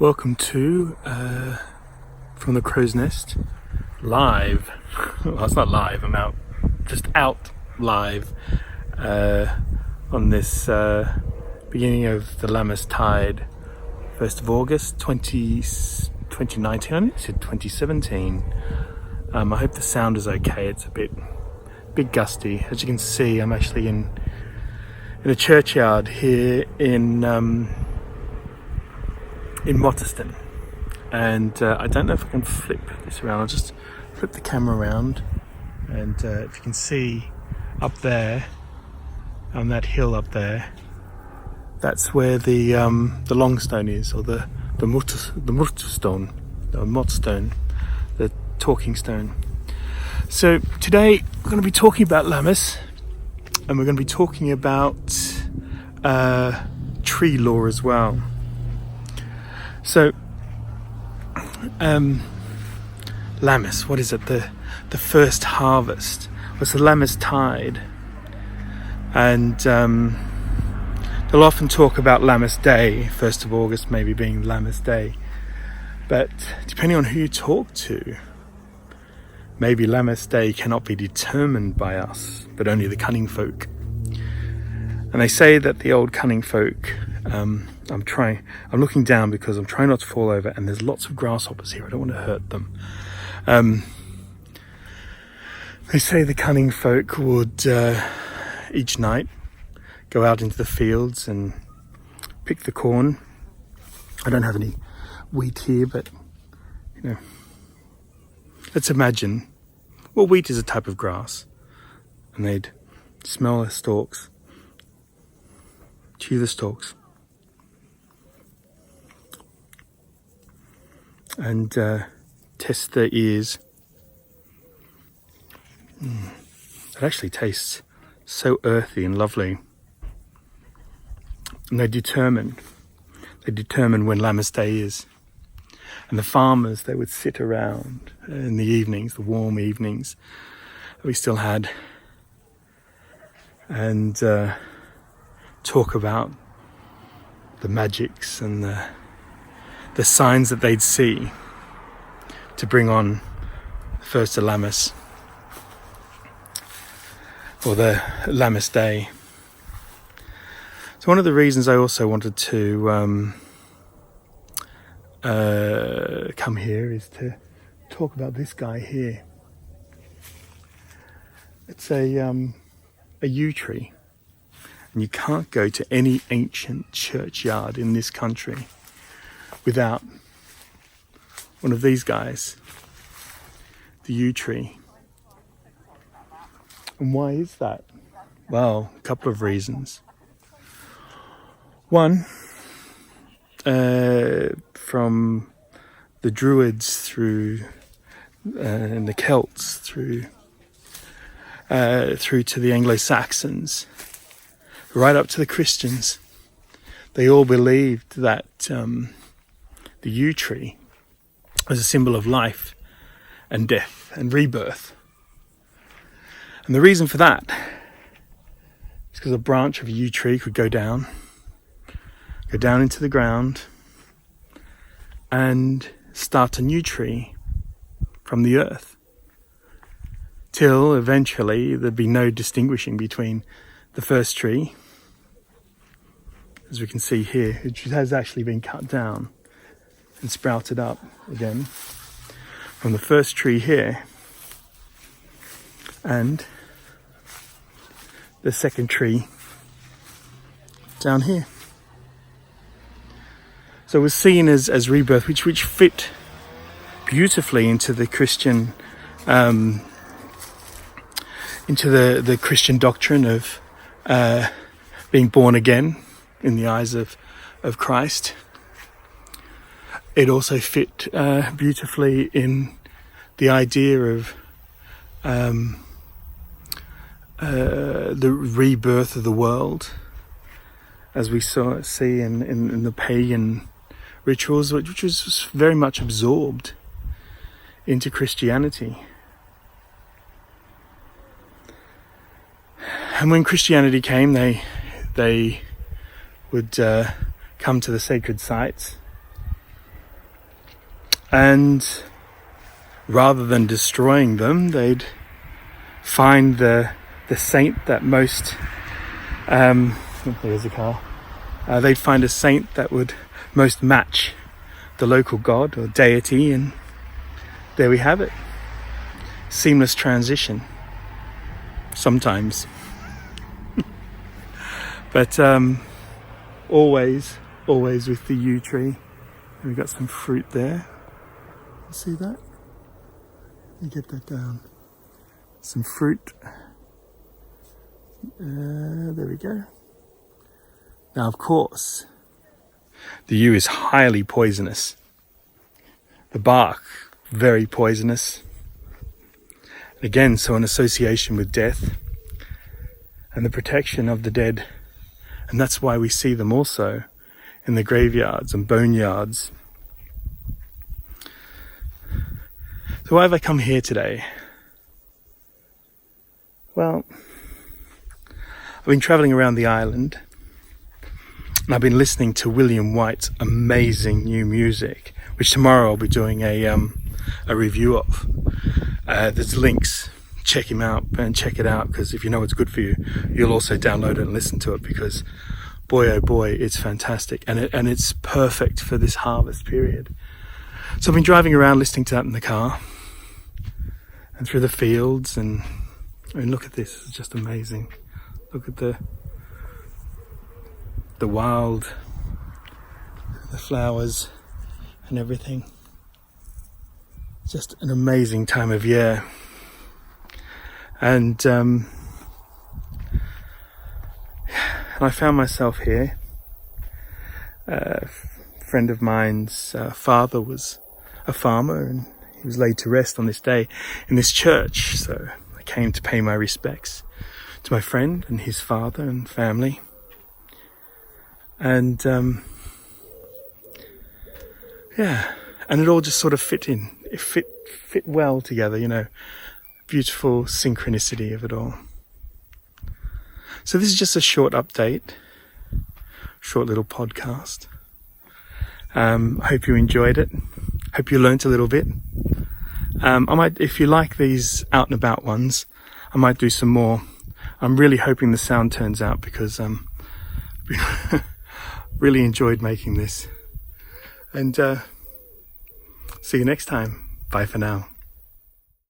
Welcome to From the Crow's Nest live. Well, it's not live, I'm out live on this beginning of the Lammas Tide, 1st of August 2019. I think it said 2017. I hope the sound is okay. It's a bit gusty. As you can see, I'm actually in a churchyard here in Mottistone, and I don't know if I can flip this around. I'll just flip the camera around, and if you can see up there on that hill up there, that's where the Longstone is, or the Mottistone, the talking stone. So today we're going to be talking about Lammas, and we're going to be talking about tree law as well. So, Lammas, what is it? The first harvest was the Lammas Tide, and they'll often talk about Lammas Day, 1st of August maybe being Lammas Day, but depending on who you talk to, maybe Lammas Day cannot be determined by us, but only the cunning folk. And they say that the old cunning folk, I'm looking down because I'm trying not to fall over, and there's lots of grasshoppers here. I don't want to hurt them. They say the cunning folk would each night go out into the fields and pick the corn. I don't have any wheat here, but let's imagine. Well, wheat is a type of grass, and they'd smell the stalks, chew the stalks, and test their ears. It actually tastes so earthy and lovely. And they determine when Lammas Day is. And the farmers, they would sit around in the evenings, the warm evenings that we still had, and talk about the magics and the signs that they'd see to bring on the first of Lammas, or the Lammas Day. So one of the reasons I also wanted to come here is to talk about this guy here. It's a yew tree, and you can't go to any ancient churchyard in this country without one of these guys, the yew tree. And why is that? Well, a couple of reasons. One, from the Druids through and the Celts through to the Anglo-Saxons, right up to the Christians, they all believed that the yew tree was a symbol of life and death and rebirth. And the reason for that is because a branch of a yew tree could go down into the ground and start a new tree from the earth, till eventually there'd be no distinguishing between the first tree, as we can see here, which has actually been cut down and sprouted up again from the first tree here, and the second tree down here. So it was seen as rebirth, which fit beautifully into the Christian, into the Christian doctrine of being born again in the eyes of Christ. It also fit beautifully in the idea of the rebirth of the world, as we see in the pagan rituals, which was very much absorbed into Christianity. And when Christianity came, they would come to the sacred sites And rather than destroying them, they'd find the saint that most there's a car. They'd find a saint that would most match the local god or deity, and there we have it. Seamless transition. Sometimes. But always with the yew tree. And we've got some fruit there. You see that? Let me get that down. Some fruit. There we go. Now, of course, the yew is highly poisonous. The bark, very poisonous. Again, so an association with death and the protection of the dead. And that's why we see them also in the graveyards and boneyards. So why have I come here today? Well, I've been travelling around the island, and I've been listening to William White's amazing new music, which tomorrow I'll be doing a review of. There's links. Check him out and check it out, because if you know it's good for you, you'll also download it and listen to it, because boy oh boy, it's fantastic, and it's perfect for this harvest period. So I've been driving around listening to that in the car and through the fields, and I mean, look at this, it's just amazing. Look at the wild, the flowers and everything. Just an amazing time of year. And I found myself here. A friend of mine's father was a farmer, and he was laid to rest on this day in this church. So I came to pay my respects to my friend and his father and family. And and it all just sort of fit in. It fit well together, you know. Beautiful synchronicity of it all. So this is just a short update, short little podcast. I hope you enjoyed it. Hope you learnt a little bit. I might, if you like these out and about ones, I might do some more. I'm really hoping the sound turns out, because really enjoyed making this. And see you next time. Bye for now.